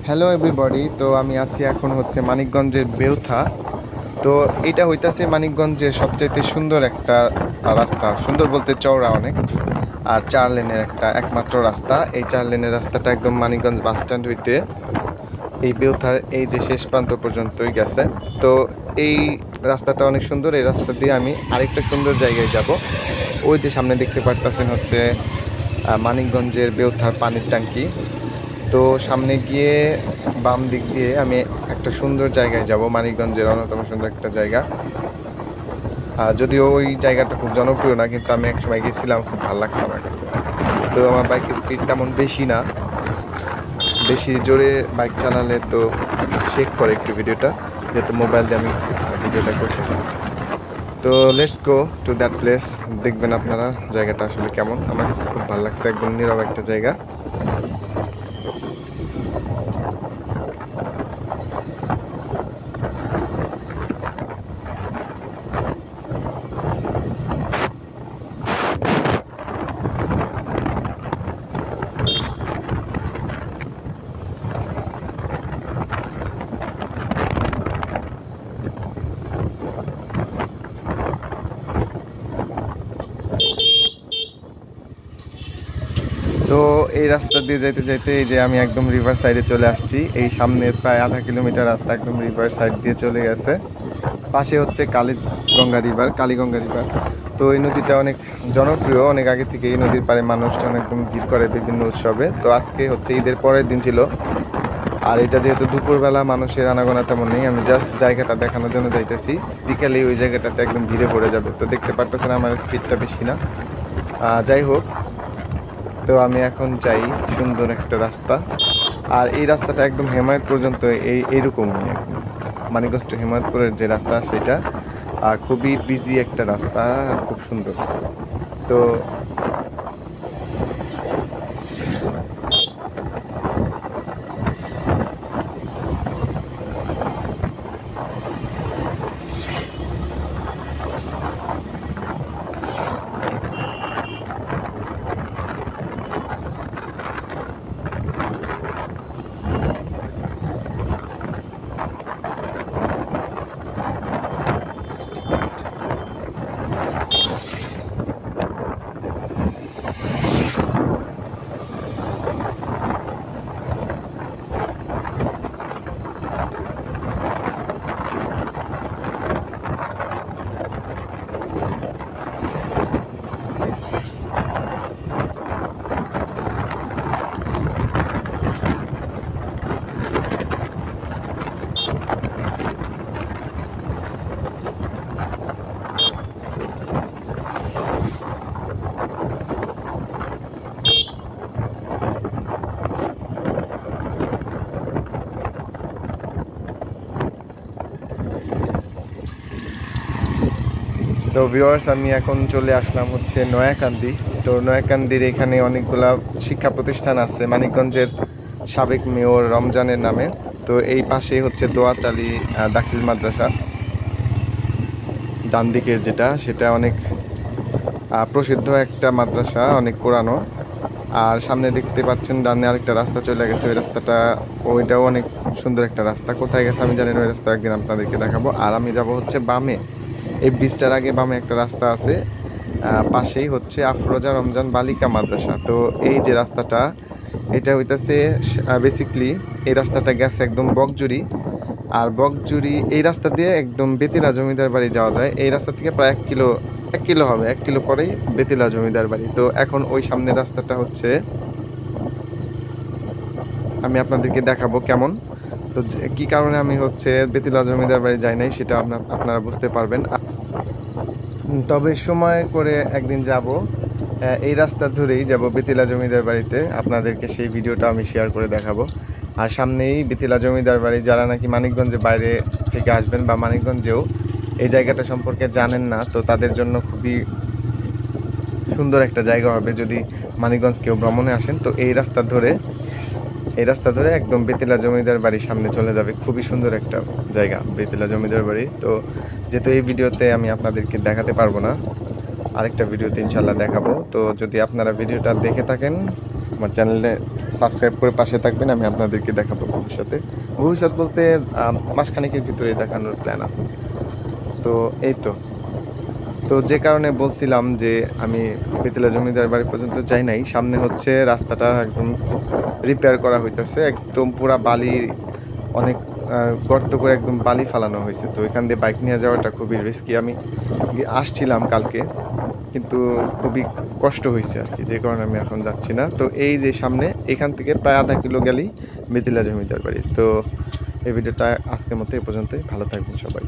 Hello everybody. তো আমি আছি এখন হচ্ছে মানিকগঞ্জের বেউথা। তো এটা হইতাছে মানিকগঞ্জের সবচাইতে সুন্দর একটা রাস্তা। সুন্দর বলতে চওড়া অনেক, আর 4 লেনের একটা একমাত্র রাস্তা। এই 4 লেনের রাস্তাটা একদম মানিকগঞ্জ বাস স্ট্যান্ড হইতে এই বেউথার এই যে শেষ প্রান্ত পর্যন্তই গেছে। তো এই রাস্তাটা অনেক সুন্দর। এই রাস্তা দিয়ে আমি আরেকটা সুন্দর জায়গায় যাব। ওই যে সামনে দেখতে পারতেছেন হচ্ছে মানিকগঞ্জের বেউথার পানির ট্যাঙ্কি। তো সামনে গিয়ে বাম দিক দিয়ে আমি একটা সুন্দর জায়গায় যাব, মানিকগঞ্জের অন্যতম সুন্দর একটা জায়গা। যদিও ওই জায়গাটা খুব জনপ্রিয় না, কিন্তু আমি এক সময় গেছিলাম, খুব ভালো লাগছে আমার কাছে। তো আমার বাইকের স্পিড তেমন বেশি না, বেশি জোরে বাইক চালালে তো শেক করে একটু ভিডিওটা, যেহেতু মোবাইল দিয়ে আমি ভিডিওটা করতেছি। তো let's go to that place. দেখবেন আপনারা জায়গাটা আসলে কেমন। আমার কাছে খুব ভালো লাগছে, একদম নীরব একটা জায়গা। তো এই রাস্তা দিয়ে যাইতে যাইতে এই যে আমি একদম রিভার সাইডে চলে আসছি। এই সামনের প্রায় আধা কিলোমিটার রাস্তা একদম রিভার সাইড দিয়ে চলে গেছে। পাশে হচ্ছে কালীগঙ্গা রিভার। তো এই নদীটা অনেক জনপ্রিয়, অনেক আগে থেকে এই নদীর পাড়ে মানুষজন একদম ভিড় করে বিভিন্ন উৎসবে। তো আজকে হচ্ছে ঈদের পরের দিন ছিল, আর এটা যেহেতু দুপুরবেলা মানুষের আনাগোনা তেমন নেই, আমি জাস্ট জায়গাটা দেখানোর জন্য যাইতেছি। বিকালে ওই জায়গাটাতে একদম ভিড়ে পড়ে যাবে। তো দেখতে পারতেছেন আমার স্পিডটা বেশি না। যাই হোক, তো আমি এখন যাই সুন্দর একটা রাস্তা। আর এই রাস্তাটা একদম হেমায়ত পর্যন্ত এইরকমই একদম। মানিকগঞ্জ টু হেমায়তপুরের যে রাস্তা সেটা খুবই বিজি একটা রাস্তা, খুব সুন্দর। তো তো ভিউয়ার্স, আমি এখন চলে আসলাম হচ্ছে নয়াকান্দি। তো নয়াকান্দির এখানে অনেকগুলা শিক্ষা প্রতিষ্ঠান আছে মানিকগঞ্জের সাবেক মেয়র রমজানের নামে। তো এই পাশেই হচ্ছে দোয়াত আলী দাখিল মাদ্রাসা, ডান দিকের যেটা, সেটা অনেক প্রসিদ্ধ একটা মাদ্রাসা, অনেক পুরানো। আর সামনে দেখতে পাচ্ছেন ডানে আরেকটা রাস্তা চলে গেছে, ওই রাস্তাটা, ওইটাও অনেক সুন্দর একটা রাস্তা। কোথায় গেছে আমি জানি না, ওই রাস্তা একদিন আপনাদেরকে দেখাবো। আর আমি যাব হচ্ছে বামে, এই ব্রিজটার আগে বামে একটা রাস্তা আছে, পাশেই হচ্ছে আফরোজা রমজান বালিকা মাদ্রাসা। তো এই যে রাস্তাটা, এটা হইতেছে বেসিকলি এই রাস্তাটা গেছে একদম বকজুরি। আর বকজুরি এই রাস্তা দিয়ে একদম বেতিলা জমিদার বাড়ি যাওয়া যায়। এই রাস্তা থেকে প্রায় 1 কিলো হবে, 1 কিলো পরেই বেতিলা জমিদার বাড়ি। তো এখন ওই সামনের রাস্তাটা হচ্ছে আমি আপনাদেরকে দেখাবো কেমন। তো কি কারণে আমি হচ্ছে বেতিলা জমিদার বাড়ি যাই নাই সেটা আপনারা বুঝতে পারবেন। তবে সময় করে একদিন যাব, এই রাস্তা ধরেই যাব বেতিলা জমিদার বাড়িতে। আপনাদেরকে সেই ভিডিওটা আমি শেয়ার করে দেখাবো। আর সামনেই বেতিলা জমিদার বাড়ি। যারা নাকি মানিকগঞ্জের বাইরে থেকে আসবেন বা মানিকগঞ্জেও এই জায়গাটা সম্পর্কে জানেন না, তো তাদের জন্য খুবই সুন্দর একটা জায়গা হবে যদি মানিকগঞ্জ কেউ ভ্রমণে আসেন। তো এই রাস্তা ধরে একদম বেতিলা জমিদার বাড়ির সামনে চলে যাবে। খুবই সুন্দর একটা জায়গা বেতিলা জমিদার বাড়ি। তো যেহেতু এই ভিডিওতে আমি আপনাদেরকে দেখাতে পারবো না, আরেকটা ভিডিওতে ইনশাল্লাহ দেখাবো। তো যদি আপনারা ভিডিওটা দেখে থাকেন আমার চ্যানেলে সাবস্ক্রাইব করে পাশে থাকবেন। আমি আপনাদেরকে দেখাবো ভবিষ্যৎ বলতে মাসখানেকের ভিতরে দেখানোর প্ল্যান আছে। তো এই তো যে কারণে বলছিলাম যে আমি বেতিলা জমিদার বাড়ি পর্যন্ত যাই নাই। সামনে হচ্ছে রাস্তাটা একদম রিপেয়ার করা হইতেছে, একদম পুরা বালি, অনেক গর্ত করে একদম বালি ফালানো হয়েছে। তো এখান দিয়ে বাইক নিয়ে যাওয়াটা খুবই রিস্কি। আমি আসছিলাম কালকে, কিন্তু খুবই কষ্ট হয়েছে আর কি, যে কারণে আমি এখন যাচ্ছি না। তো এই যে সামনে, এখান থেকে প্রায় আধা কিলো গেলেই বেতিলা জমিদার বাড়ি। তো এই ভিডিওটা আজকের মতো এ পর্যন্তই। ভালো থাকবেন সবাই।